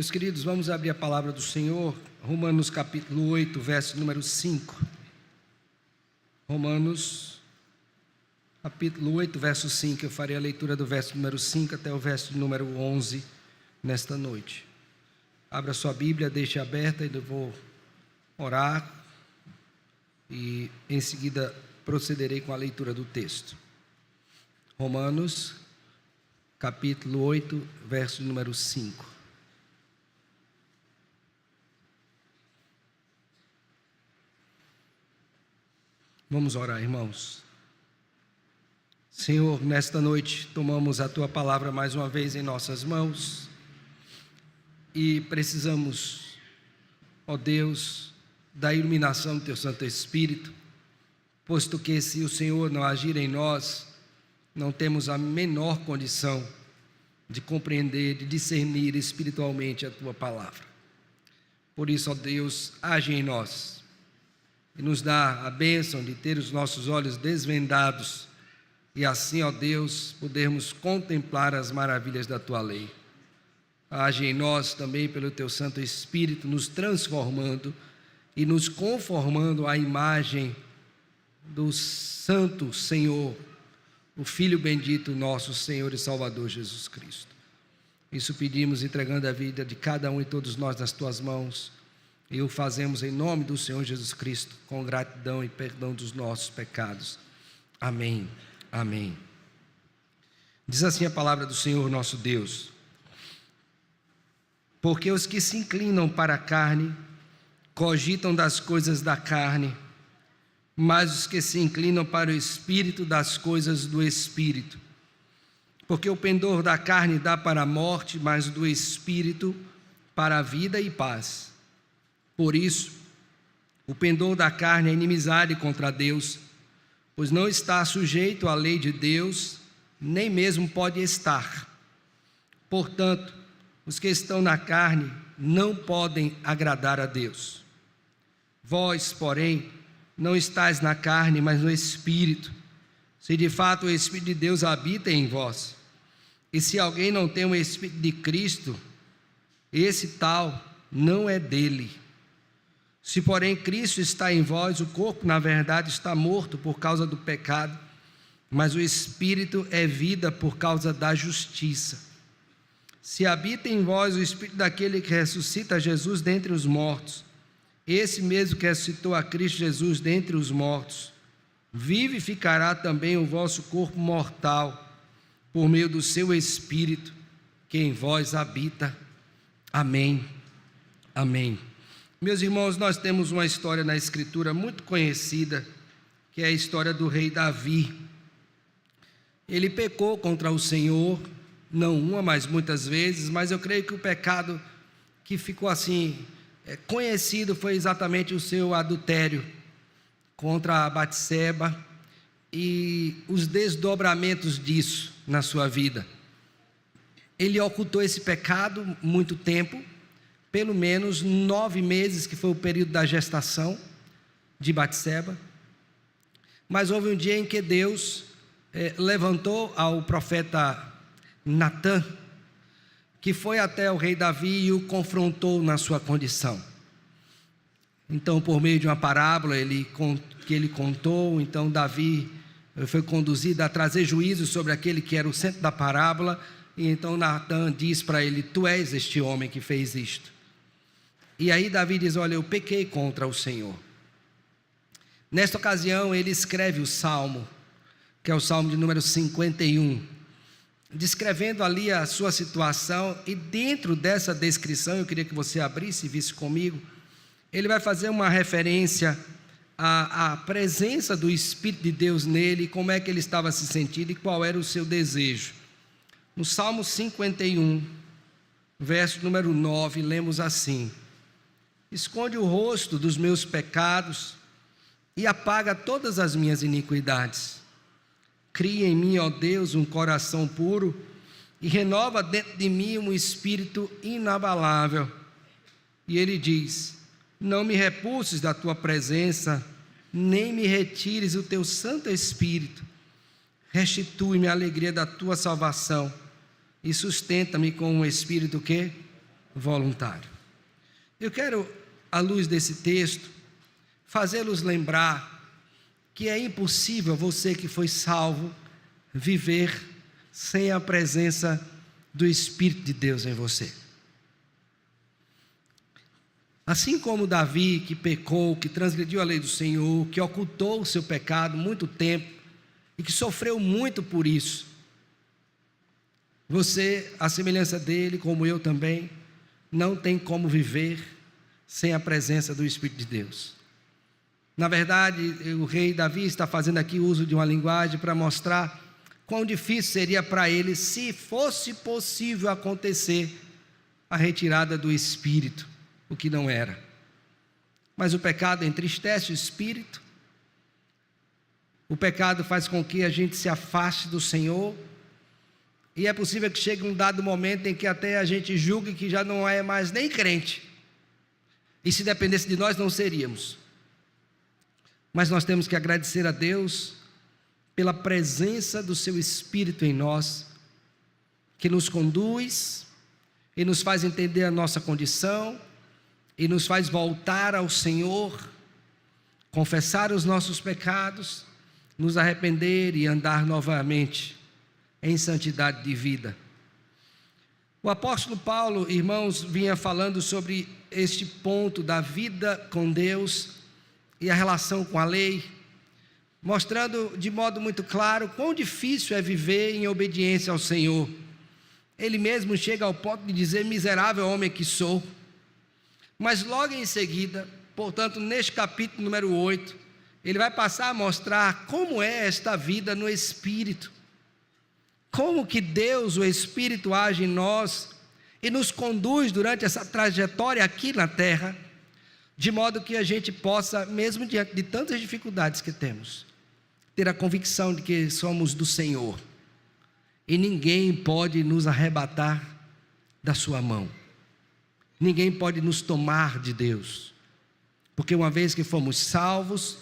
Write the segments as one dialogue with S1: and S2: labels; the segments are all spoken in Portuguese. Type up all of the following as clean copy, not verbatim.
S1: Meus queridos, vamos abrir a palavra do Senhor, Romanos capítulo 8, verso número 5. Romanos capítulo 8, verso 5. Eu farei a leitura do verso número 5 até o verso número 11 nesta noite. Abra sua Bíblia, deixe aberta e eu vou orar e em seguida procederei com a leitura do texto. Romanos capítulo 8, verso número 5. Vamos orar, irmãos. Senhor, nesta noite tomamos a Tua palavra mais uma vez em nossas mãos e precisamos, ó Deus, da iluminação do Teu Santo Espírito, posto que se o Senhor não agir em nós, não temos a menor condição de compreender, de discernir espiritualmente a Tua palavra. Por isso, ó Deus, age em nós e nos dá a bênção de ter os nossos olhos desvendados e assim, ó Deus, podermos contemplar as maravilhas da Tua lei. Age em nós também pelo Teu Santo Espírito, nos transformando e nos conformando à imagem do Santo Senhor, o Filho bendito, nosso Senhor e Salvador Jesus Cristo. Isso pedimos entregando a vida de cada um e todos nós nas Tuas mãos, e o fazemos em nome do Senhor Jesus Cristo, com gratidão e perdão dos nossos pecados. Amém, amém. Diz assim a palavra do Senhor nosso Deus: porque os que se inclinam para a carne, cogitam das coisas da carne, mas os que se inclinam para o Espírito, das coisas do Espírito. Porque o pendor da carne dá para a morte, mas do Espírito para a vida e paz. Por isso, o pendor da carne é inimizade contra Deus, pois não está sujeito à lei de Deus, nem mesmo pode estar. Portanto, os que estão na carne não podem agradar a Deus. Vós, porém, não estáis na carne, mas no Espírito, se de fato o Espírito de Deus habita em vós. E se alguém não tem o Espírito de Cristo, esse tal não é dele. Se, porém, Cristo está em vós, o corpo, na verdade, está morto por causa do pecado, mas o Espírito é vida por causa da justiça. Se habita em vós o Espírito daquele que ressuscita Jesus dentre os mortos, esse mesmo que ressuscitou a Cristo Jesus dentre os mortos, vivificará também o vosso corpo mortal, por meio do seu Espírito, que em vós habita. Amém, amém. Meus irmãos, nós temos uma história na Escritura muito conhecida, que é a história do rei Davi. Ele pecou contra o Senhor, não uma, mas muitas vezes, mas eu creio que o pecado que ficou assim conhecido foi exatamente o seu adultério contra a Batseba e os desdobramentos disso na sua vida. Ele ocultou esse pecado muito tempo, pelo menos 9 meses, que foi o período da gestação de Batseba. Mas houve um dia em que Deus levantou ao profeta Natã, que foi até o rei Davi e o confrontou na sua condição. Então, por meio de uma parábola que ele contou, então Davi foi conduzido a trazer juízo sobre aquele que era o centro da parábola, e então Natã diz para ele: tu és este homem que fez isto. E aí Davi diz: olha, eu pequei contra o Senhor. Nesta ocasião ele escreve o Salmo, que é o Salmo de número 51, descrevendo ali a sua situação, e dentro dessa descrição, eu queria que você abrisse e visse comigo, ele vai fazer uma referência à presença do Espírito de Deus nele, como é que ele estava se sentindo e qual era o seu desejo. No Salmo 51, verso número 9, lemos assim: esconde o rosto dos meus pecados e apaga todas as minhas iniquidades. Cria em mim, ó Deus, um coração puro e renova dentro de mim um espírito inabalável. E ele diz: não me repulses da tua presença, nem me retires o teu Santo Espírito. Restitui-me a alegria da tua salvação e sustenta-me com um espírito que voluntário. Eu quero, à luz desse texto, fazê-los lembrar que é impossível você que foi salvo viver sem a presença do Espírito de Deus em você. Assim como Davi, que pecou, que transgrediu a lei do Senhor, que ocultou o seu pecado muito tempo e que sofreu muito por isso, você, à semelhança dele, como eu também, não tem como viver sem a presença do Espírito de Deus. Na verdade, o rei Davi está fazendo aqui uso de uma linguagem para mostrar quão difícil seria para ele, se fosse possível acontecer, a retirada do Espírito, o que não era. Mas o pecado entristece o Espírito, o pecado faz com que a gente se afaste do Senhor, e é possível que chegue um dado momento em que até a gente julgue que já não é mais nem crente, e se dependesse de nós não seríamos. Mas nós temos que agradecer a Deus pela presença do seu Espírito em nós, que nos conduz e nos faz entender a nossa condição e nos faz voltar ao Senhor, confessar os nossos pecados, nos arrepender e andar novamente em santidade de vida. O apóstolo Paulo, irmãos, vinha falando sobre este ponto da vida com Deus e a relação com a lei, mostrando de modo muito claro quão difícil é viver em obediência ao Senhor. Ele mesmo chega ao ponto de dizer: miserável homem que sou. Mas logo em seguida, portanto, neste capítulo número 8, ele vai passar a mostrar como é esta vida no Espírito, como que Deus, o Espírito, age em nós e nos conduz durante essa trajetória aqui na terra, de modo que a gente possa, mesmo diante de tantas dificuldades que temos, ter a convicção de que somos do Senhor e ninguém pode nos arrebatar da sua mão, ninguém pode nos tomar de Deus, porque uma vez que fomos salvos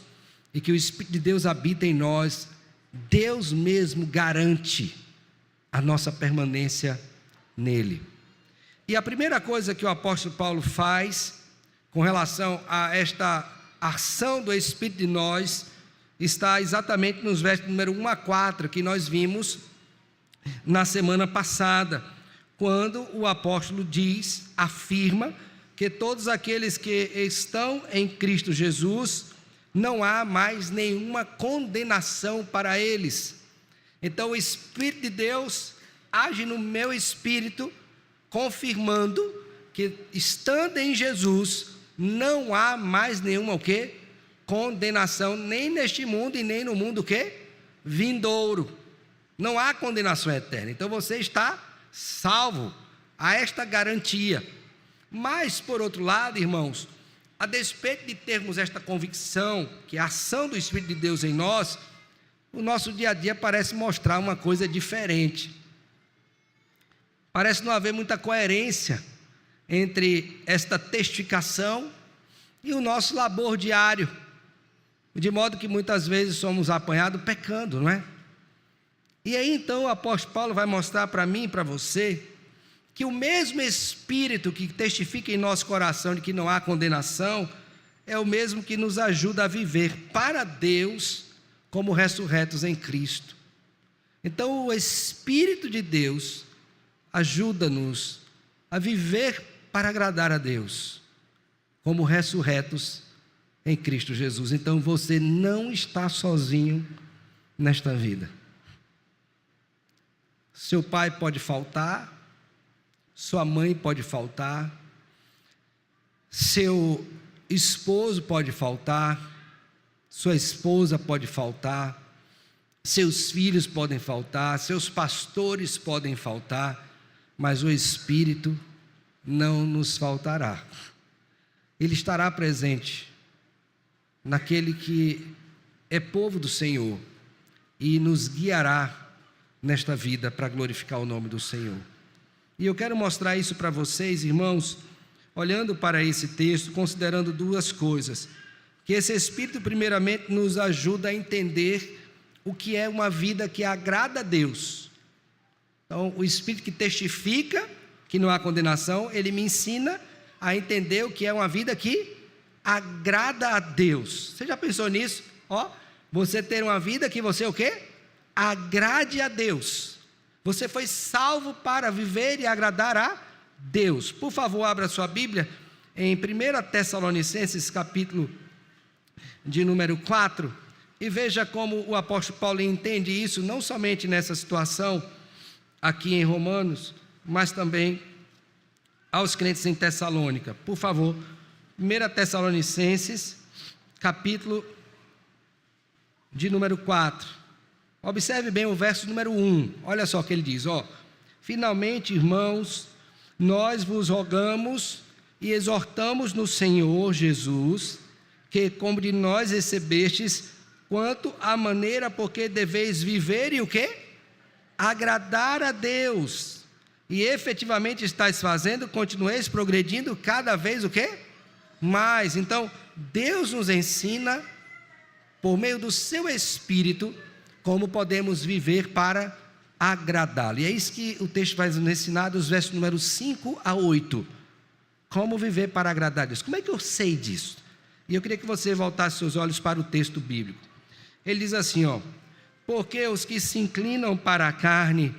S1: e que o Espírito de Deus habita em nós, Deus mesmo garante a nossa permanência nele. E a primeira coisa que o apóstolo Paulo faz com relação a esta ação do Espírito de nós, está exatamente nos versos número 1 a 4, que nós vimos na semana passada, quando o apóstolo afirma que todos aqueles que estão em Cristo Jesus, não há mais nenhuma condenação para eles. Então o Espírito de Deus age no meu espírito, confirmando que estando em Jesus, não há mais nenhuma o quê? Condenação, nem neste mundo e nem no mundo o quê? Vindouro. Não há condenação eterna. Então você está salvo, há esta garantia. Mas por outro lado, irmãos, a despeito de termos esta convicção, que a ação do Espírito de Deus em nós, o nosso dia a dia parece mostrar uma coisa diferente. Parece não haver muita coerência entre esta testificação e o nosso labor diário, de modo que muitas vezes somos apanhados pecando, não é? E aí então o apóstolo Paulo vai mostrar para mim e para você, que o mesmo Espírito que testifica em nosso coração de que não há condenação, é o mesmo que nos ajuda a viver para Deus, como ressurretos em Cristo. Então o Espírito de Deus ajuda-nos a viver para agradar a Deus, como ressurretos em Cristo Jesus. Então você não está sozinho nesta vida. Seu pai pode faltar, sua mãe pode faltar, seu esposo pode faltar, sua esposa pode faltar, seus filhos podem faltar, seus pastores podem faltar, mas o Espírito não nos faltará. Ele estará presente naquele que é povo do Senhor e nos guiará nesta vida para glorificar o nome do Senhor. E eu quero mostrar isso para vocês, irmãos, olhando para esse texto, considerando duas coisas. Que esse Espírito primeiramente nos ajuda a entender o que é uma vida que agrada a Deus. Então o Espírito que testifica que não há condenação, ele me ensina a entender o que é uma vida que agrada a Deus. Você já pensou nisso? Você ter uma vida que você o quê? Agrade a Deus. Você foi salvo para viver e agradar a Deus. Por favor, abra sua Bíblia em 1 Tessalonicenses, capítulo de número 4, e veja como o apóstolo Paulo entende isso, não somente nessa situação aqui em Romanos, mas também aos crentes em Tessalônica. Por favor, 1 Tessalonicenses, capítulo de número 4. Observe bem o verso número 1. Olha só o que ele diz, finalmente, irmãos, nós vos rogamos e exortamos no Senhor Jesus, que como de nós recebestes, quanto à maneira porque deveis viver e o quê? Agradar a Deus. E efetivamente estáis fazendo, continueis progredindo cada vez o quê? Mais. Então, Deus nos ensina, por meio do seu Espírito, como podemos viver para agradá-lo. E é isso que o texto vai nos ensinar, dos versos números 5 a 8. Como viver para agradar a Deus. Como é que eu sei disso? E eu queria que você voltasse seus olhos para o texto bíblico. Ele diz assim, porque os que se inclinam para a carne,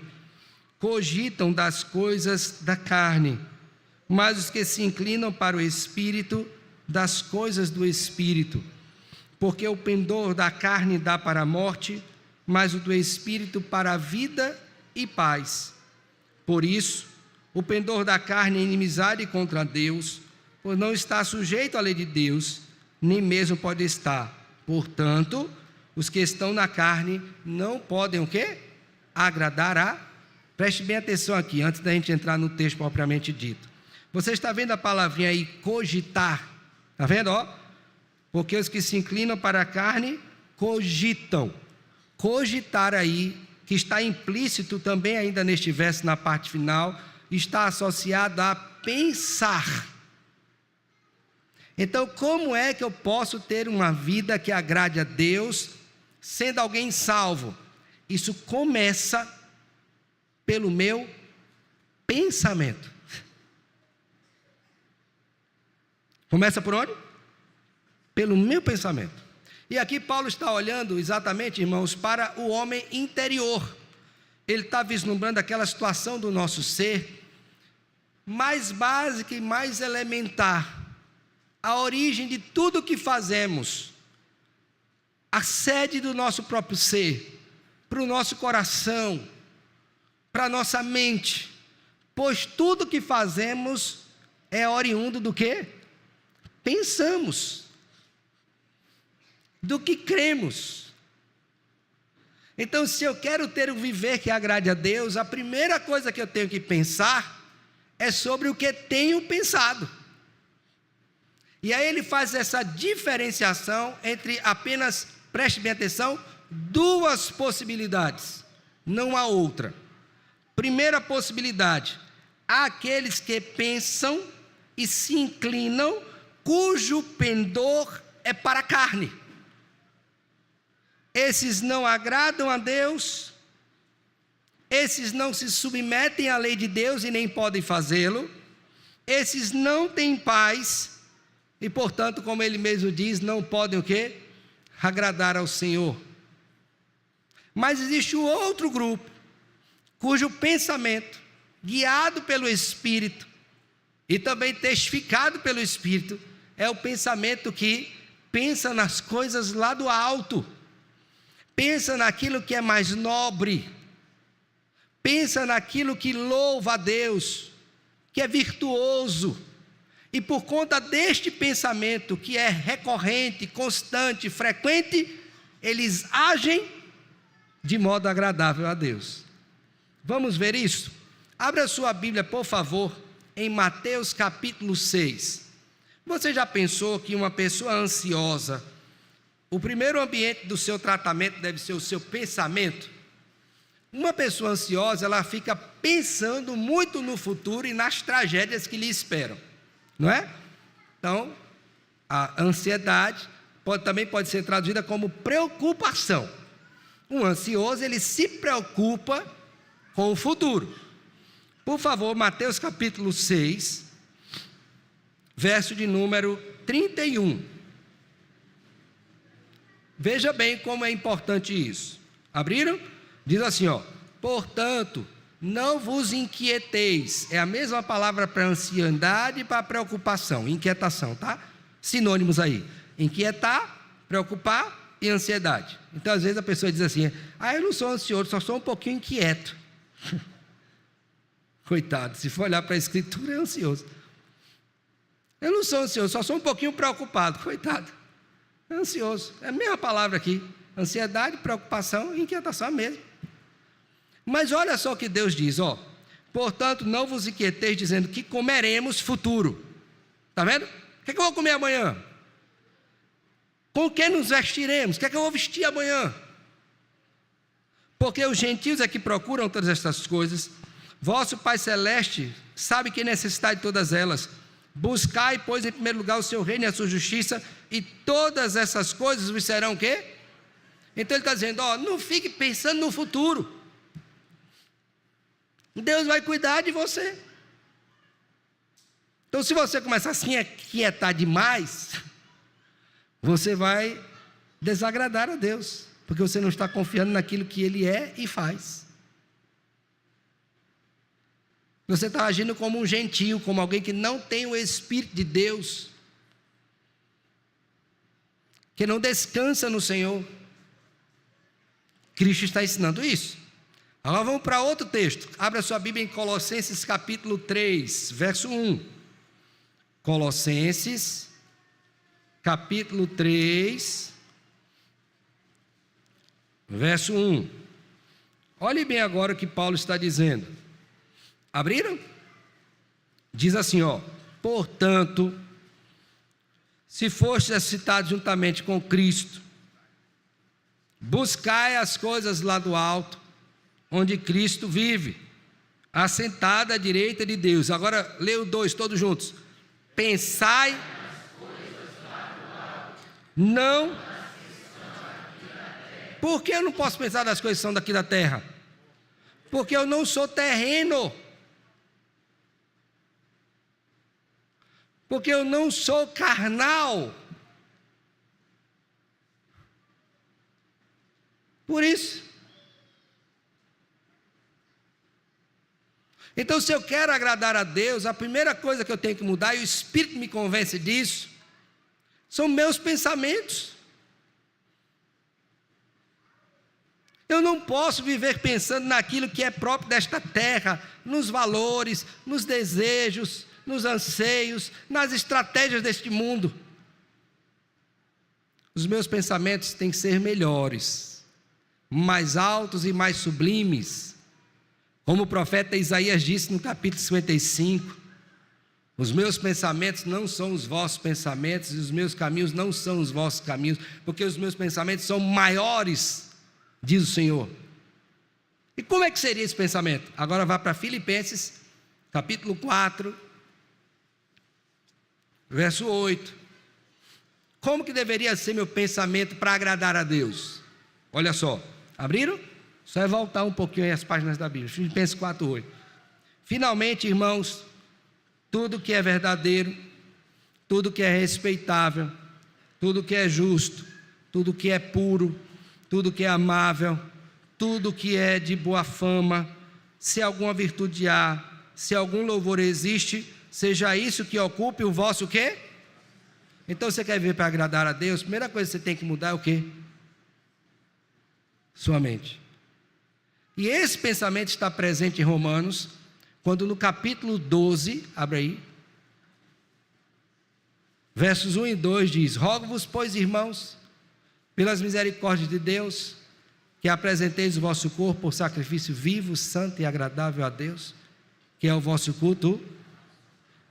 S1: cogitam das coisas da carne, mas os que se inclinam para o Espírito, das coisas do Espírito. Porque o pendor da carne dá para a morte, mas o do Espírito para a vida e paz. Por isso, o pendor da carne é inimizade contra Deus, pois não está sujeito à lei de Deus, nem mesmo pode estar. Portanto, os que estão na carne não podem o quê? Agradar a... Preste bem atenção aqui, antes da gente entrar no texto propriamente dito. Você está vendo a palavrinha aí, cogitar? Está vendo, Porque os que se inclinam para a carne, cogitam. Cogitar aí, que está implícito também ainda neste verso, na parte final, está associado a pensar. Então, como é que eu posso ter uma vida que agrade a Deus, sendo alguém salvo? Isso começa pelo meu pensamento. Começa por onde? Pelo meu pensamento. E aqui Paulo está olhando exatamente, irmãos, para o homem interior. Ele está vislumbrando aquela situação do nosso ser, mais básica e mais elementar, a origem de tudo que fazemos, a sede do nosso próprio ser, para o nosso coração, para a nossa mente, pois tudo que fazemos é oriundo do que? Pensamos, do que cremos. Então, se eu quero ter um viver que agrade a Deus, a primeira coisa que eu tenho que pensar é sobre o que tenho pensado. E aí ele faz essa diferenciação entre apenas, preste bem atenção, duas possibilidades, não há outra. Primeira possibilidade, há aqueles que pensam e se inclinam, cujo pendor é para a carne. Esses não agradam a Deus, esses não se submetem à lei de Deus e nem podem fazê-lo, esses não têm paz e, portanto, como ele mesmo diz, não podem o quê? Agradar ao Senhor. Mas existe um outro grupo, cujo pensamento, guiado pelo Espírito e também testificado pelo Espírito, é o pensamento que pensa nas coisas lá do alto, pensa naquilo que é mais nobre, pensa naquilo que louva a Deus, que é virtuoso, e por conta deste pensamento que é recorrente, constante, frequente, eles agem de modo agradável a Deus. Vamos ver isso? Abra sua Bíblia, por favor, em Mateus capítulo 6. Você já pensou que uma pessoa ansiosa, o primeiro ambiente do seu tratamento deve ser o seu pensamento? Uma pessoa ansiosa, ela fica pensando muito no futuro e nas tragédias que lhe esperam, não é? Então, a ansiedade também pode ser traduzida como preocupação. Um ansioso, ele se preocupa com o futuro. Por favor, Mateus capítulo 6, verso de número 31. Veja bem como é importante isso. Abriram? Diz assim, ó: portanto, não vos inquieteis. É a mesma palavra para ansiedade e para preocupação, inquietação, tá? Sinônimos aí: inquietar, preocupar e ansiedade. Então, às vezes a pessoa diz assim: eu não sou ansioso, só sou um pouquinho inquieto. Coitado, se for olhar para a Escritura, é ansioso. Eu não sou ansioso, só sou um pouquinho preocupado. Coitado, é ansioso. É a mesma palavra aqui: ansiedade, preocupação e inquietação, é mesmo. Mas olha só o que Deus diz, ó: portanto, não vos inquieteis dizendo que comeremos futuro. Está vendo? O que é que eu vou comer amanhã? Com o que nos vestiremos? O que é que eu vou vestir amanhã? Porque os gentios é que procuram todas estas coisas. Vosso Pai Celeste sabe que necessitai de todas elas. Buscai, pois, em primeiro lugar o seu reino e a sua justiça, e todas essas coisas vos serão o quê? Então ele está dizendo, ó, não fique pensando no futuro. Deus vai cuidar de você. Então, se você começar a se inquietar demais, você vai desagradar a Deus, porque você não está confiando naquilo que Ele é e faz. Você está agindo como um gentio, como alguém que não tem o Espírito de Deus, que não descansa no Senhor. Cristo está ensinando isso. Agora vamos para outro texto. Abra sua Bíblia em Colossenses capítulo 3, verso 1. Colossenses capítulo 3, verso 1. Olhe bem agora o que Paulo está dizendo. Abriram? Diz assim, ó: portanto, se fostes ressuscitados juntamente com Cristo, buscai as coisas lá do alto, onde Cristo vive, assentado à direita de Deus. Agora lê o 2 todos juntos. Pensai, não. Por que eu não posso pensar nas coisas que são daqui da terra? Porque eu não sou terreno. Porque eu não sou carnal. Por isso. Então, se eu quero agradar a Deus, a primeira coisa que eu tenho que mudar, e o Espírito me convence disso, são meus pensamentos. Eu não posso viver pensando naquilo que é próprio desta terra, nos valores, nos desejos, nos anseios, nas estratégias deste mundo. Os meus pensamentos têm que ser melhores, mais altos e mais sublimes. Como o profeta Isaías disse no capítulo 55, os meus pensamentos não são os vossos pensamentos, e os meus caminhos não são os vossos caminhos, porque os meus pensamentos são maiores, diz o Senhor. E como é que seria esse pensamento? Agora vá para Filipenses, capítulo 4, verso 8. Como que deveria ser meu pensamento para agradar a Deus? Olha só, abriram? Só é voltar um pouquinho aí as páginas da Bíblia. Filipenses 4, 8. Finalmente, irmãos, tudo que é verdadeiro, tudo que é respeitável, tudo que é justo, tudo que é puro, tudo que é amável, tudo que é de boa fama, se alguma virtude há, se algum louvor existe, seja isso que ocupe o vosso quê? Então você quer viver para agradar a Deus? A primeira coisa que você tem que mudar é o quê? Sua mente. E esse pensamento está presente em Romanos, quando no capítulo 12, abre aí, versos 1 e 2 diz: rogo-vos, pois, irmãos, pelas misericórdias de Deus, que apresenteis o vosso corpo por sacrifício vivo, santo e agradável a Deus, que é o vosso culto,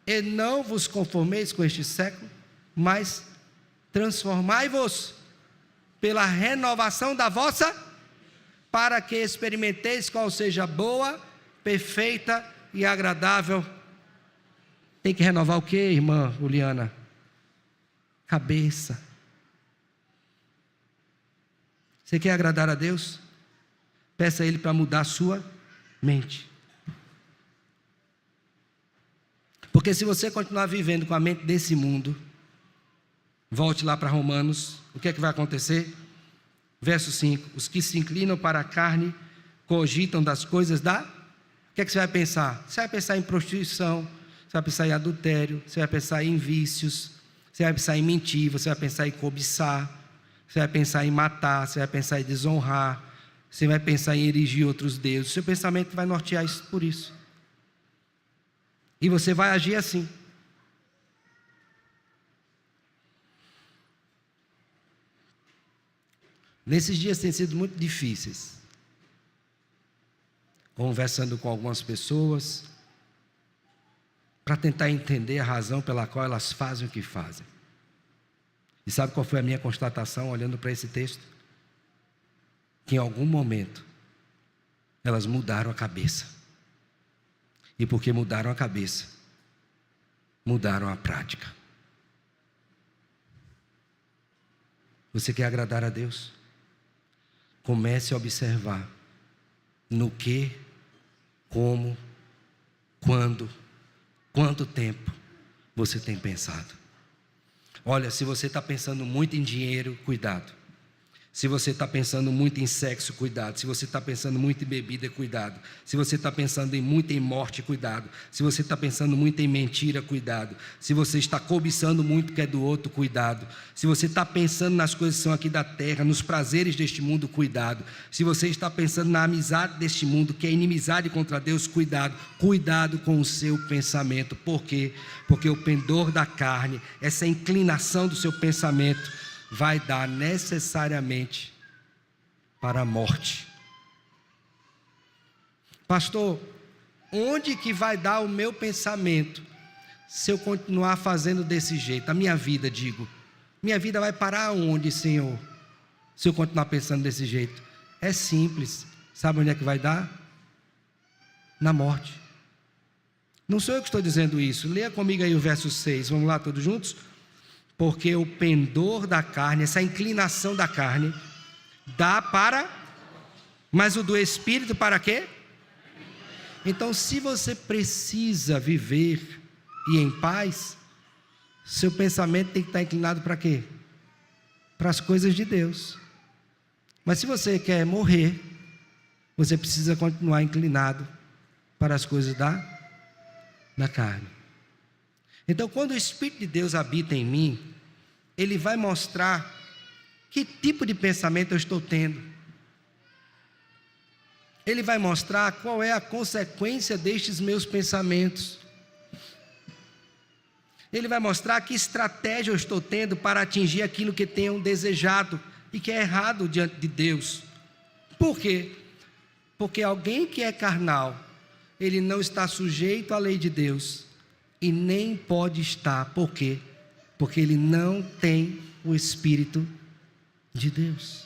S1: e não vos conformeis com este século, mas transformai-vos pela renovação da vossa, para que experimenteis qual seja boa, perfeita e agradável. Tem que renovar o que, irmã Juliana? Cabeça. Você quer agradar a Deus? Peça a Ele para mudar a sua mente. Porque se você continuar vivendo com a mente desse mundo, volte lá para Romanos, o que é que vai acontecer? Verso 5, os que se inclinam para a carne, cogitam das coisas da... O que é que você vai pensar? Você vai pensar em prostituição, você vai pensar em adultério, você vai pensar em vícios, você vai pensar em mentir, você vai pensar em cobiçar, você vai pensar em matar, você vai pensar em desonrar, você vai pensar em erigir outros deuses. Seu pensamento vai nortear isso por isso. E você vai agir assim. Nesses dias têm sido muito difíceis. Conversando com algumas pessoas, para tentar entender a razão pela qual elas fazem o que fazem. E sabe qual foi a minha constatação olhando para esse texto? Que em algum momento elas mudaram a cabeça. E porque mudaram a cabeça, mudaram a prática. Você quer agradar a Deus? Comece a observar no que, como, quando, quanto tempo você tem pensado. Olha, se você está pensando muito em dinheiro, cuidado. Se você está pensando muito em sexo, cuidado. Se você está pensando muito em bebida, cuidado. Se você está pensando muito em morte, cuidado. Se você está pensando muito em mentira, cuidado. Se você está cobiçando muito o que é do outro, cuidado. Se você está pensando nas coisas que são aqui da terra, nos prazeres deste mundo, cuidado. Se você está pensando na amizade deste mundo, que é inimizade contra Deus, cuidado. Cuidado com o seu pensamento. Por quê? Porque o pendor da carne, essa inclinação do seu pensamento, vai dar necessariamente para a morte. Pastor, onde que vai dar o meu pensamento se eu continuar fazendo desse jeito? A minha vida, digo. Minha vida vai parar onde, Senhor? Se eu continuar pensando desse jeito? É simples. Sabe onde é que vai dar? Na morte. Não sou eu que estou dizendo isso. Leia comigo aí o verso 6. Vamos lá todos juntos? Porque o pendor da carne, essa inclinação da carne, dá para... Mas o do Espírito para quê? Então, se você precisa viver e em paz, seu pensamento tem que estar inclinado para quê? Para as coisas de Deus. Mas se você quer morrer, você precisa continuar inclinado para as coisas da carne. Então, quando o Espírito de Deus habita em mim, Ele vai mostrar que tipo de pensamento eu estou tendo. Ele vai mostrar qual é a consequência destes meus pensamentos. Ele vai mostrar que estratégia eu estou tendo para atingir aquilo que tenho desejado e que é errado diante de Deus. Por quê? Porque alguém que é carnal, ele não está sujeito à lei de Deus e nem pode estar. Por quê? Porque ele não tem o Espírito de Deus.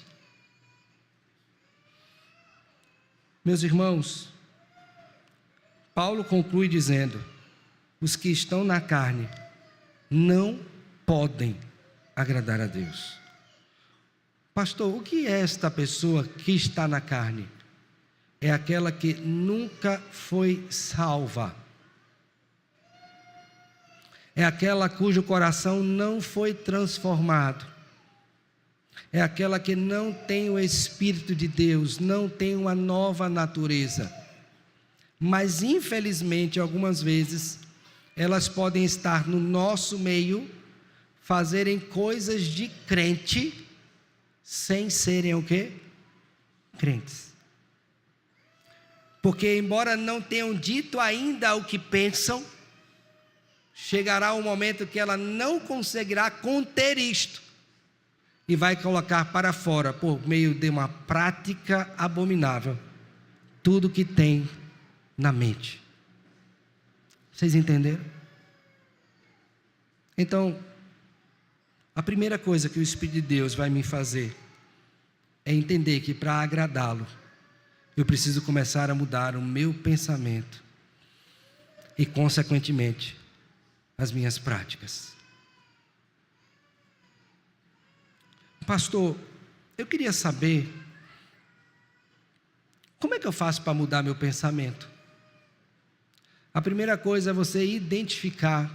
S1: Meus irmãos, Paulo conclui dizendo: os que estão na carne não podem agradar a Deus. Pastor, o que é esta pessoa que está na carne? É aquela que nunca foi salva. É aquela cujo coração não foi transformado. É aquela que não tem o Espírito de Deus, não tem uma nova natureza. Mas infelizmente, algumas vezes, elas podem estar no nosso meio, fazerem coisas de crente, sem serem o quê? Crentes. Porque embora não tenham dito ainda o que pensam, chegará um momento que ela não conseguirá conter isto e vai colocar para fora, por meio de uma prática abominável, tudo que tem na mente. Vocês entenderam? Então, a primeira coisa que o Espírito de Deus vai me fazer é entender que para agradá-lo, eu preciso começar a mudar o meu pensamento e, consequentemente, as minhas práticas. Pastor, eu queria saber como é que eu faço para mudar meu pensamento? A primeira coisa é você identificar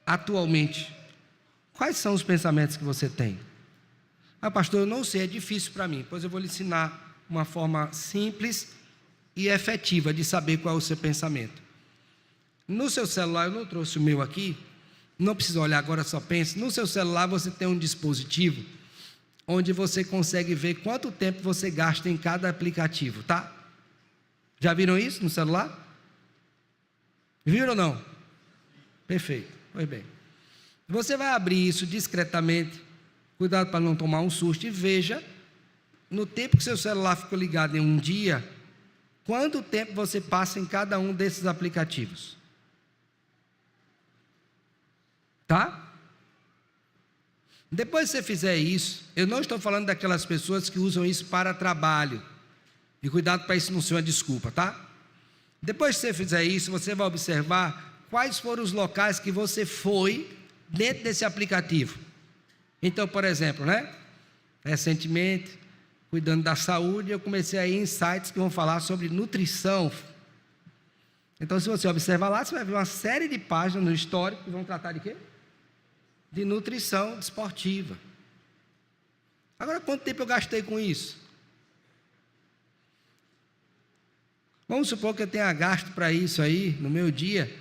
S1: atualmente quais são os pensamentos que você tem. Ah, pastor, eu não sei, é difícil para mim. Pois eu vou lhe ensinar uma forma simples e efetiva de saber qual é o seu pensamento. No seu celular, eu não trouxe o meu aqui, não precisa olhar agora, só pense. No seu celular você tem um dispositivo onde você consegue ver quanto tempo você gasta em cada aplicativo, tá? Já viram isso no celular? Viram ou não? Perfeito, pois bem. Você vai abrir isso discretamente, cuidado para não tomar um susto, e veja, no tempo que seu celular ficou ligado em um dia, quanto tempo você passa em cada um desses aplicativos. Tá? Depois que você fizer isso, eu não estou falando daquelas pessoas que usam isso para trabalho, e cuidado para isso não ser uma desculpa, tá? Depois que você fizer isso, você vai observar quais foram os locais que você foi dentro desse aplicativo. Então, por exemplo, recentemente, cuidando da saúde, eu comecei a ir em sites que vão falar sobre nutrição. Então, se você observar lá, você vai ver uma série de páginas no histórico que vão tratar de quê? De nutrição desportiva. Agora, quanto tempo eu gastei com isso? Vamos supor que eu tenha gasto para isso aí, no meu dia,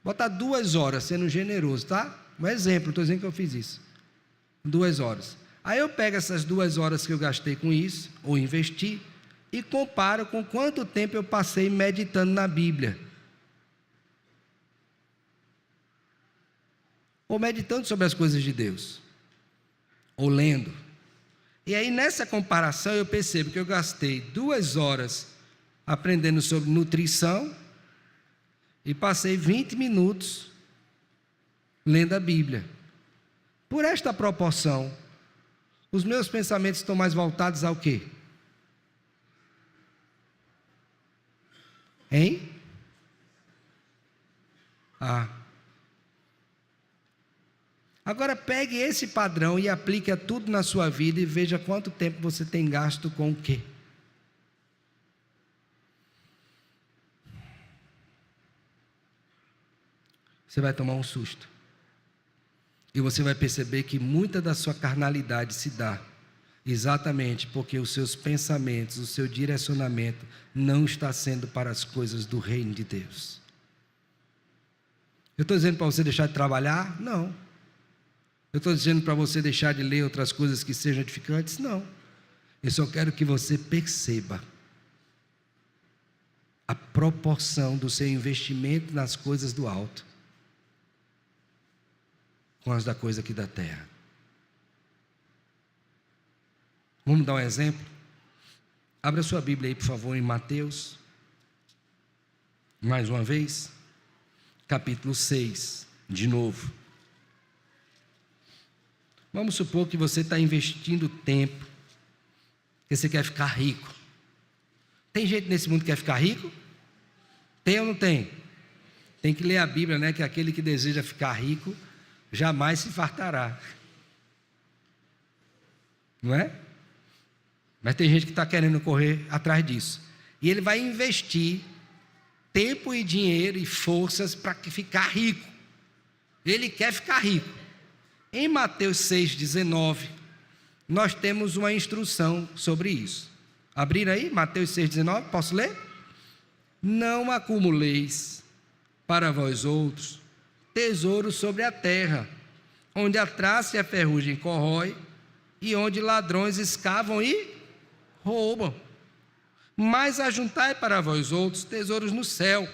S1: botar 2 horas, sendo generoso, tá? Um exemplo, estou dizendo que eu fiz isso. 2 horas. Aí eu pego essas 2 horas que eu gastei com isso, ou investi, e comparo com quanto tempo eu passei meditando na Bíblia. Ou meditando sobre as coisas de Deus. Ou lendo. E aí nessa comparação eu percebo que eu gastei 2 horas aprendendo sobre nutrição e passei 20 minutos lendo a Bíblia. Por esta proporção, os meus pensamentos estão mais voltados ao quê? Hein? Agora pegue esse padrão e aplique a tudo na sua vida e veja quanto tempo você tem gasto com o quê? Você vai tomar um susto. E você vai perceber que muita da sua carnalidade se dá exatamente porque os seus pensamentos, o seu direcionamento não está sendo para as coisas do reino de Deus. Eu estou dizendo para você deixar de trabalhar? Não. Eu estou dizendo para você deixar de ler outras coisas que sejam edificantes? Não. Eu só quero que você perceba a proporção do seu investimento nas coisas do alto com as da coisa aqui da terra. Vamos dar um exemplo? Abra sua Bíblia aí, por favor, em Mateus. Mais uma vez. Capítulo 6, de novo. Vamos supor que você está investindo tempo, que você quer ficar rico. Tem gente nesse mundo que quer ficar rico? Tem ou não tem? Tem que ler a Bíblia, que aquele que deseja ficar rico jamais se fartará. Não é? Mas tem gente que está querendo correr atrás disso. E ele vai investir tempo e dinheiro e forças para ficar rico. Ele quer ficar rico. Em Mateus 6,19, nós temos uma instrução sobre isso. Abriram aí? Mateus 6,19, posso ler? Não acumuleis para vós outros tesouros sobre a terra, onde a traça e a ferrugem corrói, e onde ladrões escavam e roubam. Mas ajuntai para vós outros tesouros no céu,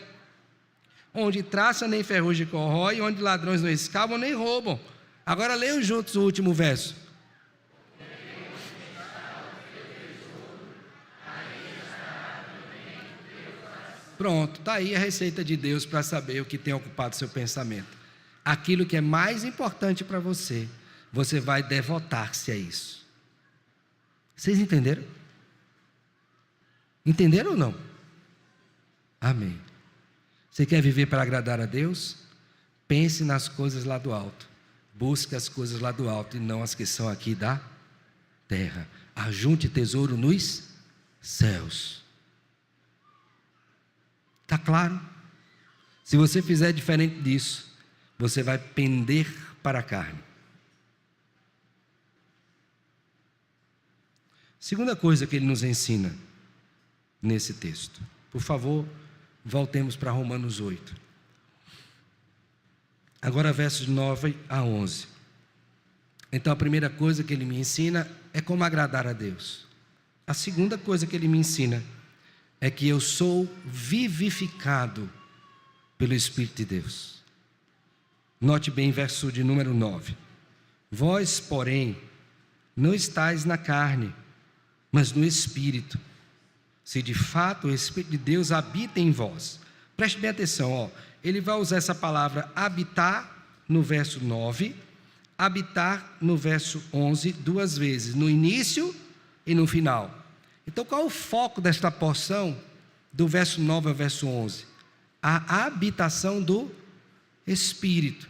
S1: onde traça nem ferrugem corrói, e onde ladrões não escavam nem roubam. Agora leiam juntos o último verso. Pronto, está aí a receita de Deus para saber o que tem ocupado seu pensamento. Aquilo que é mais importante para você, você vai devotar-se a isso. Vocês entenderam? Entenderam ou não? Amém. Você quer viver para agradar a Deus? Pense nas coisas lá do alto. Busque as coisas lá do alto e não as que são aqui da terra. Ajunte tesouro nos céus. Está claro? Se você fizer diferente disso, você vai pender para a carne. Segunda coisa que ele nos ensina nesse texto. Por favor, voltemos para Romanos 8. Agora versos 9 a 11. Então a primeira coisa que ele me ensina é como agradar a Deus. A segunda coisa que ele me ensina é que eu sou vivificado pelo Espírito de Deus. Note bem verso de número 9. Vós, porém, não estáis na carne, mas no Espírito, se de fato o Espírito de Deus habita em vós. Preste bem atenção, ele vai usar essa palavra habitar no verso 9, habitar no verso 11, duas vezes, no início e no final. Então qual é o foco desta porção do verso 9 ao verso 11? A habitação do Espírito.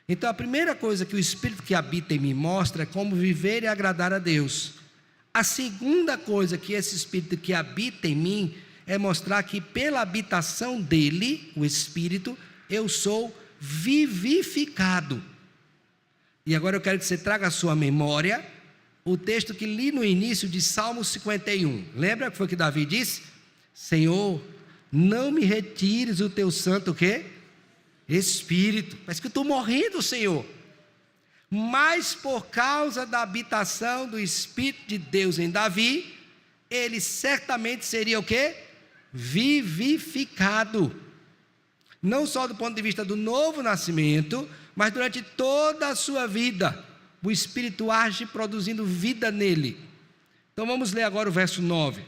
S1: Então a primeira coisa que o Espírito que habita em mim mostra é como viver e agradar a Deus. A segunda coisa que esse Espírito que habita em mim é mostrar que pela habitação dele, o Espírito, eu sou vivificado. E agora eu quero que você traga à sua memória o texto que li no início de Salmo 51. Lembra que foi que Davi disse? Senhor, não me retires o teu santo o quê? Espírito. Parece que eu estou morrendo, Senhor. Mas por causa da habitação do Espírito de Deus em Davi, ele certamente seria o quê? Vivificado. Não só do ponto de vista do novo nascimento, mas durante toda a sua vida, o Espírito age produzindo vida nele. Então vamos ler agora o verso 9.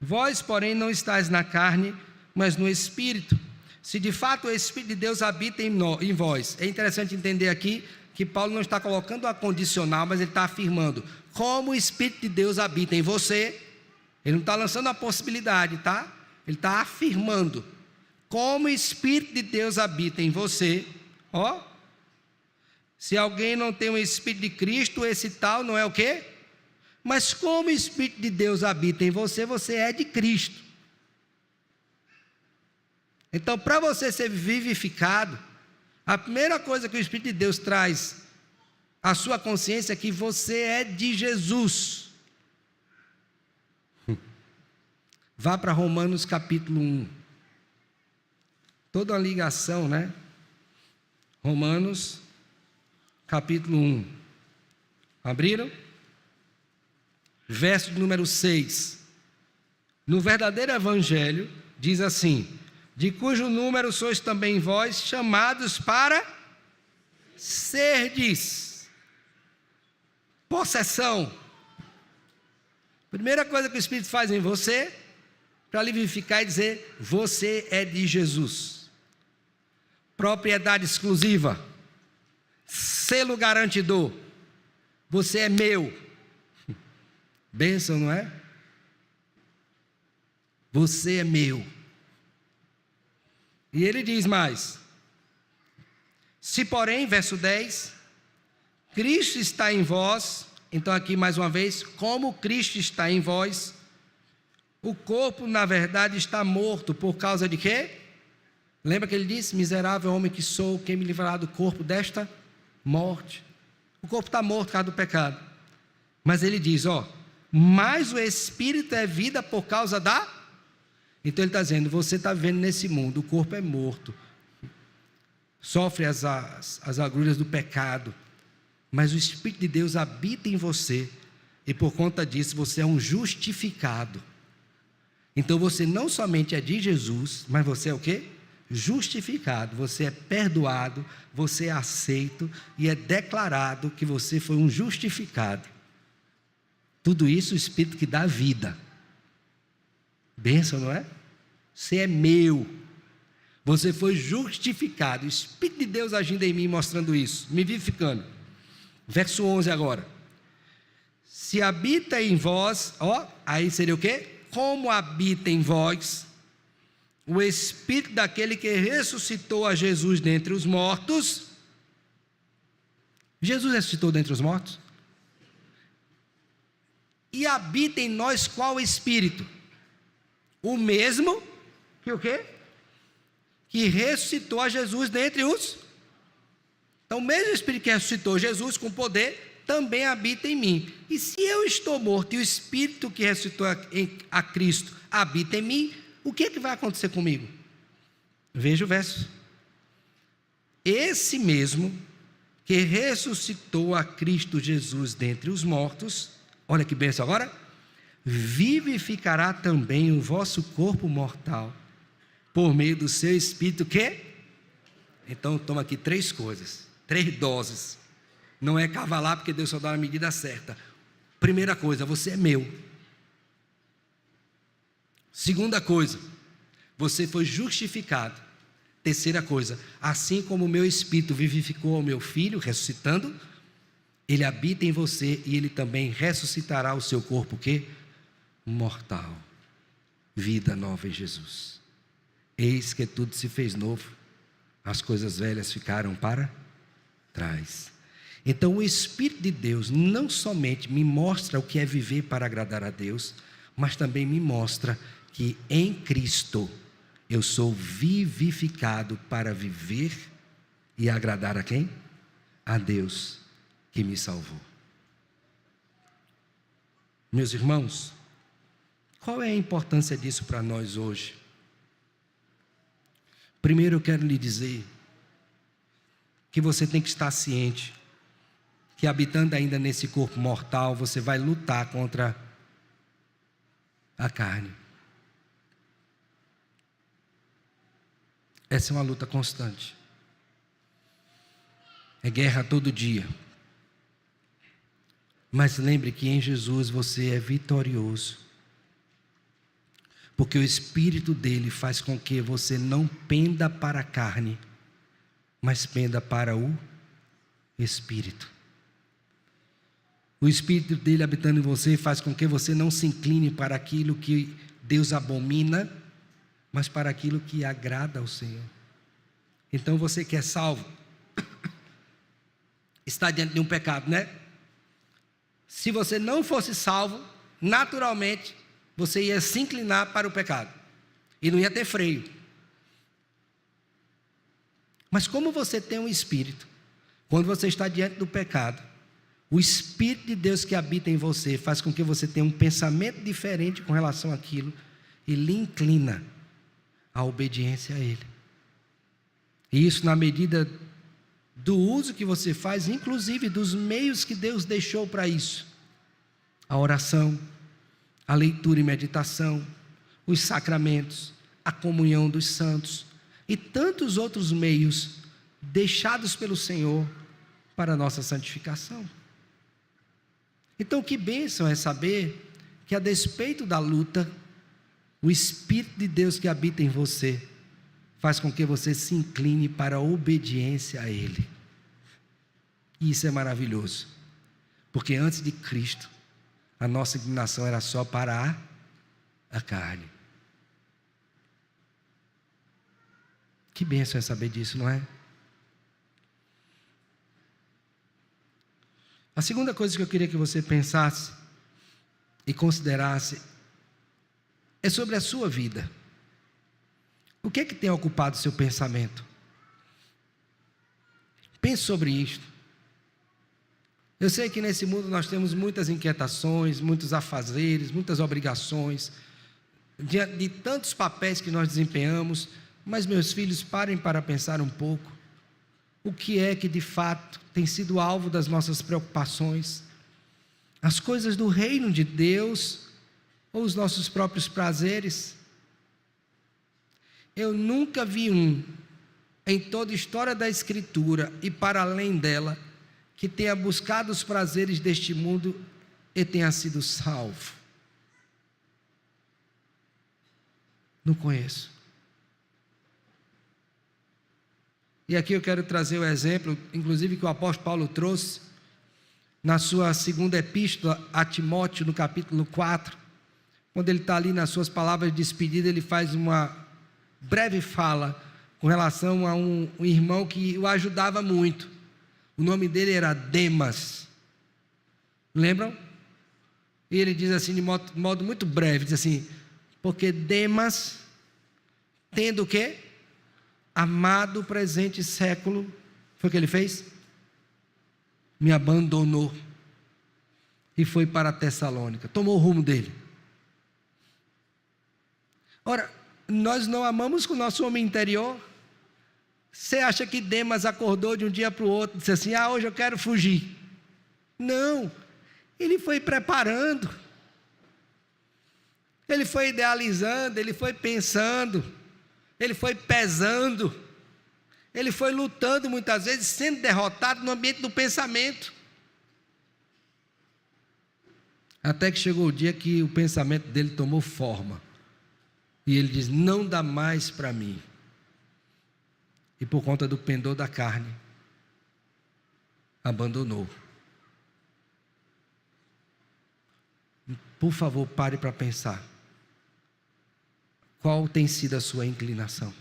S1: Vós, porém, não estáis na carne, mas no Espírito, se de fato o Espírito de Deus habita em vós. É interessante entender aqui que Paulo não está colocando a condicional, mas ele está afirmando, como o Espírito de Deus habita em você, ele não está lançando a possibilidade, tá? Ele está afirmando, como o Espírito de Deus habita em você, se alguém não tem o Espírito de Cristo, esse tal não é o quê? Mas como o Espírito de Deus habita em você, você é de Cristo. Então, para você ser vivificado, a primeira coisa que o Espírito de Deus traz à sua consciência é que você é de Jesus. Vá para Romanos capítulo 1. Toda uma ligação, né? Romanos capítulo 1. Abriram? Verso de número 6. No verdadeiro evangelho, diz assim: de cujo número sois também vós chamados para serdes. Possessão. Primeira coisa que o Espírito faz em você, para lhe vivificar e dizer, você é de Jesus. Propriedade exclusiva. Selo garantidor. Você é meu. Bênção, não é? Você é meu. E ele diz mais: se porém, verso 10, Cristo está em vós, então aqui mais uma vez, como Cristo está em vós, o corpo na verdade está morto, por causa de quê? Lembra que ele disse, miserável homem que sou, quem me livrará do corpo desta morte? O corpo está morto por causa do pecado, mas ele diz, mas o Espírito é vida por causa da... Então ele está dizendo, você está vivendo nesse mundo, o corpo é morto, sofre as agruras do pecado, mas o Espírito de Deus habita em você, e por conta disso você é um justificado. Então você não somente é de Jesus, mas você é o quê? Justificado, você é perdoado, você é aceito, e é declarado que você foi um justificado. Tudo isso o Espírito que dá vida. Bênção, não é? Você é meu. Você foi justificado. O Espírito de Deus agindo em mim, mostrando isso, me vivificando. Verso 11 agora. Se habita em vós, aí seria o quê? Como habita em vós o Espírito daquele que ressuscitou a Jesus dentre os mortos. Jesus ressuscitou dentre os mortos? E habita em nós qual Espírito? O mesmo Que o quê? Que ressuscitou a Jesus dentre os. Então, o mesmo Espírito que ressuscitou Jesus com poder, também habita em mim. E se eu estou morto e o Espírito que ressuscitou a Cristo habita em mim, o que é que vai acontecer comigo? Veja o verso. Esse mesmo que ressuscitou a Cristo Jesus dentre os mortos, olha que bênção agora, vivificará também o vosso corpo mortal, por meio do seu Espírito que? Então toma aqui 3 coisas, 3 doses, não é cavalar porque Deus só dá a medida certa. Primeira coisa, você é meu. Segunda coisa, você foi justificado. Terceira coisa, assim como o meu Espírito vivificou ao meu Filho, ressuscitando, ele habita em você e ele também ressuscitará o seu corpo, o quê? Mortal. Vida nova em Jesus. Eis que tudo se fez novo, as coisas velhas ficaram para trás. Então o Espírito de Deus não somente me mostra o que é viver para agradar a Deus, mas também me mostra que em Cristo eu sou vivificado para viver e agradar a quem? A Deus que me salvou. Meus irmãos, qual é a importância disso para nós hoje? Primeiro eu quero lhe dizer que você tem que estar ciente que habitando ainda nesse corpo mortal, você vai lutar contra a carne. Essa é uma luta constante. É guerra todo dia. Mas lembre que em Jesus você é vitorioso. Porque o Espírito dele faz com que você não penda para a carne, mas penda para o Espírito. O Espírito dele habitando em você faz com que você não se incline para aquilo que Deus abomina, mas para aquilo que agrada ao Senhor. Então você que é salvo, está diante de um pecado, né? Se você não fosse salvo, naturalmente, você ia se inclinar para o pecado. E não ia ter freio. Mas como você tem um Espírito, quando você está diante do pecado, o Espírito de Deus que habita em você faz com que você tenha um pensamento diferente com relação àquilo e lhe inclina a obediência a Ele. E isso na medida do uso que você faz, inclusive dos meios que Deus deixou para isso. A oração, a leitura e meditação, os sacramentos, a comunhão dos santos e tantos outros meios deixados pelo Senhor para a nossa santificação. Então que bênção é saber que a despeito da luta, o Espírito de Deus que habita em você faz com que você se incline para a obediência a Ele. E isso é maravilhoso, porque antes de Cristo, a nossa inclinação era só para a carne. Que bênção é saber disso, não é? A segunda coisa que eu queria que você pensasse e considerasse é sobre a sua vida. O que é que tem ocupado o seu pensamento? Pense sobre isto. Eu sei que nesse mundo nós temos muitas inquietações, muitos afazeres, muitas obrigações, diante de tantos papéis que nós desempenhamos, mas meus filhos, parem para pensar um pouco. O que é que de fato tem sido alvo das nossas preocupações? As coisas do reino de Deus ou os nossos próprios prazeres? Eu nunca vi em toda a história da Escritura e para além dela, que tenha buscado os prazeres deste mundo e tenha sido salvo. Não conheço. E aqui eu quero trazer o exemplo, inclusive que o apóstolo Paulo trouxe, na sua segunda epístola a Timóteo, no capítulo 4, quando ele está ali nas suas palavras de despedida, ele faz uma breve fala com relação a um irmão que o ajudava muito. O nome dele era Demas. Lembram? E ele diz assim, de modo muito breve, diz assim: porque Demas tendo o quê? Amado o presente século, foi o que ele fez? Me abandonou e foi para Tessalônica, tomou o rumo dele. Ora, nós não amamos com o nosso homem interior. Você acha que Demas acordou de um dia para o outro e disse assim: hoje eu quero fugir? Não, ele foi preparando, ele foi idealizando, ele foi pensando, ele foi pesando, ele foi lutando muitas vezes, sendo derrotado no ambiente do pensamento. Até que chegou o dia que o pensamento dele tomou forma. E ele diz: não dá mais para mim. E por conta do pendor da carne, abandonou. Por favor, pare para pensar. Qual tem sido a sua inclinação?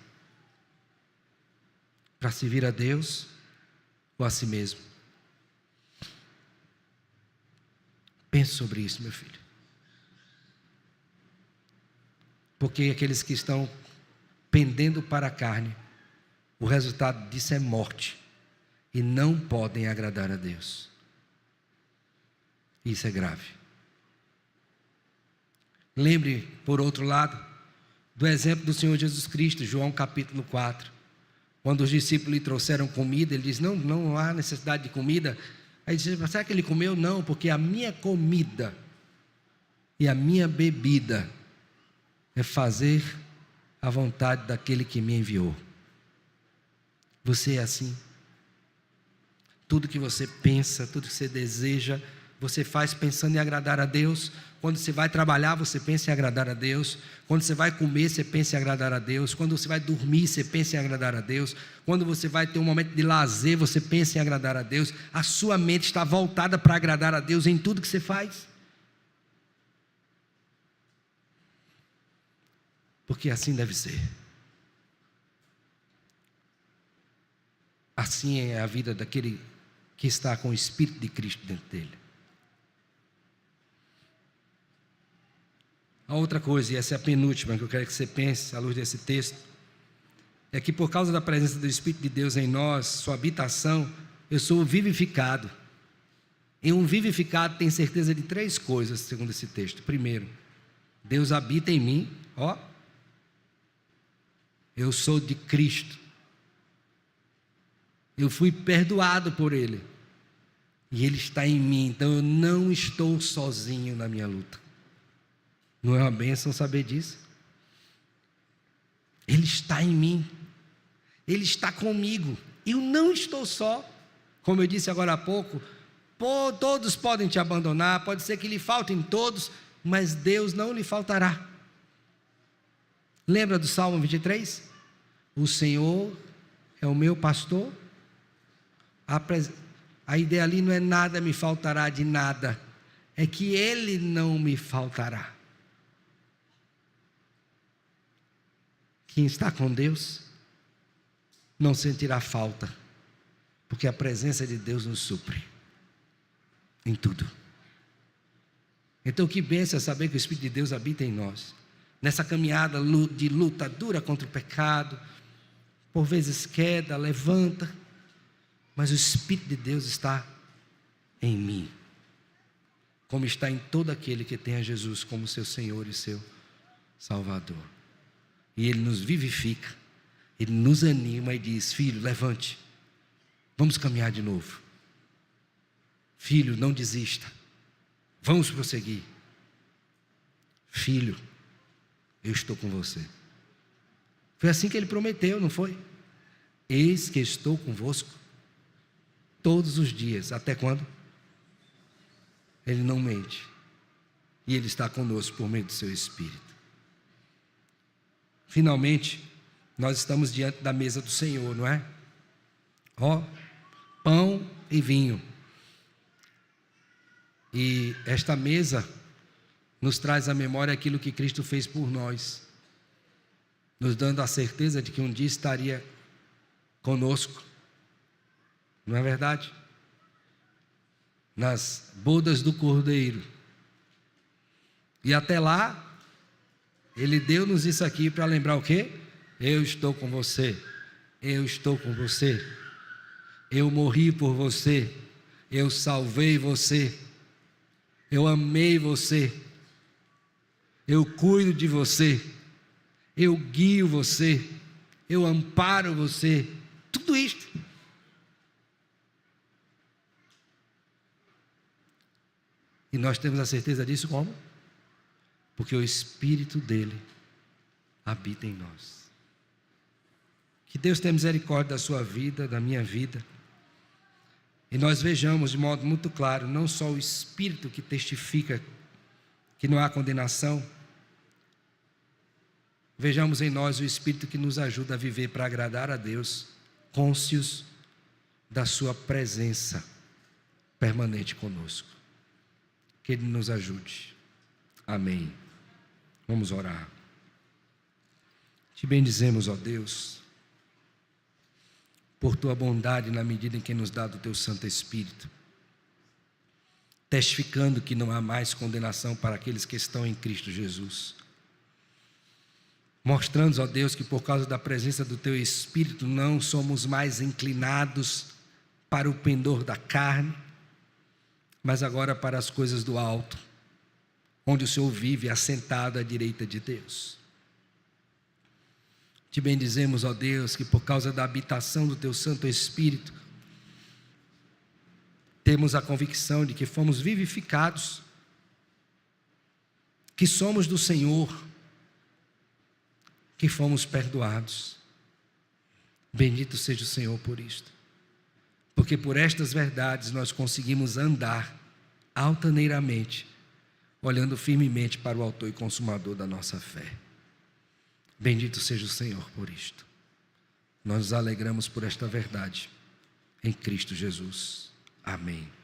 S1: Para servir a Deus ou a si mesmo? Pense sobre isso, meu filho. Porque aqueles que estão pendendo para a carne, o resultado disso é morte, e não podem agradar a Deus. Isso é grave. Lembre, por outro lado, do exemplo do Senhor Jesus Cristo, João capítulo 4. Quando os discípulos lhe trouxeram comida, ele diz: não há necessidade de comida. Aí ele diz: será que ele comeu? Não, porque a minha comida e a minha bebida é fazer a vontade daquele que me enviou. Você é assim? Tudo que você pensa, tudo que você deseja, você faz pensando em agradar a Deus. Quando você vai trabalhar, você pensa em agradar a Deus. Quando você vai comer, você pensa em agradar a Deus. Quando você vai dormir, você pensa em agradar a Deus. Quando você vai ter um momento de lazer, você pensa em agradar a Deus. A sua mente está voltada para agradar a Deus em tudo que você faz. Porque assim deve ser. Assim é a vida daquele que está com o Espírito de Cristo dentro dele. A outra coisa, e essa é a penúltima que eu quero que você pense à luz desse texto, é que por causa da presença do Espírito de Deus em nós, sua habitação, eu sou vivificado. E um vivificado tem certeza de 3 coisas, segundo esse texto. Primeiro, Deus habita em mim, eu sou de Cristo. Eu fui perdoado por Ele. E Ele está em mim, então eu não estou sozinho na minha luta. Não é uma bênção saber disso? Ele está em mim. Ele está comigo. Eu não estou só. Como eu disse agora há pouco, todos podem te abandonar, pode ser que lhe faltem todos, mas Deus não lhe faltará. Lembra do Salmo 23? O Senhor é o meu pastor. A ideia ali não é nada me faltará de nada, é que Ele não me faltará. Quem está com Deus não sentirá falta, porque a presença de Deus nos supre em tudo. Então que bênção é saber que o Espírito de Deus habita em nós, nessa caminhada de luta dura contra o pecado, por vezes queda, levanta, mas o Espírito de Deus está em mim, como está em todo aquele que tem a Jesus como seu Senhor e seu Salvador. E Ele nos vivifica, Ele nos anima e diz: filho, levante, vamos caminhar de novo. Filho, não desista, vamos prosseguir. Filho, eu estou com você. Foi assim que Ele prometeu, não foi? Eis que estou convosco todos os dias. Até quando? Ele não mente. E Ele está conosco por meio do seu Espírito. Finalmente, nós estamos diante da mesa do Senhor, não é? Pão e vinho. E esta mesa nos traz à memória aquilo que Cristo fez por nós, nos dando a certeza de que um dia estaria conosco. Não é verdade? Nas bodas do Cordeiro. E até lá, Ele deu-nos isso aqui para lembrar o quê? Eu estou com você. Eu estou com você. Eu morri por você. Eu salvei você. Eu amei você. Eu cuido de você. Eu guio você. Eu amparo você. Tudo isto. E nós temos a certeza disso como? Porque o Espírito dele habita em nós. Que Deus tenha misericórdia da sua vida, da minha vida. E nós vejamos de modo muito claro, não só o Espírito que testifica que não há condenação, vejamos em nós o Espírito que nos ajuda a viver para agradar a Deus, cônscios da sua presença permanente conosco. Que Ele nos ajude. Amém. Vamos orar. Te bendizemos, ó Deus, por tua bondade na medida em que nos dá do teu Santo Espírito, testificando que não há mais condenação para aqueles que estão em Cristo Jesus. Mostrando, ó Deus, que por causa da presença do teu Espírito não somos mais inclinados para o pendor da carne, mas agora para as coisas do alto, onde o Senhor vive assentado à direita de Deus. Te bendizemos, ó Deus, que por causa da habitação do teu Santo Espírito, temos a convicção de que fomos vivificados, que somos do Senhor, que fomos perdoados. Bendito seja o Senhor por isto, porque por estas verdades nós conseguimos andar altaneiramente, olhando firmemente para o autor e consumador da nossa fé. Bendito seja o Senhor por isto. Nós nos alegramos por esta verdade em Cristo Jesus. Amém.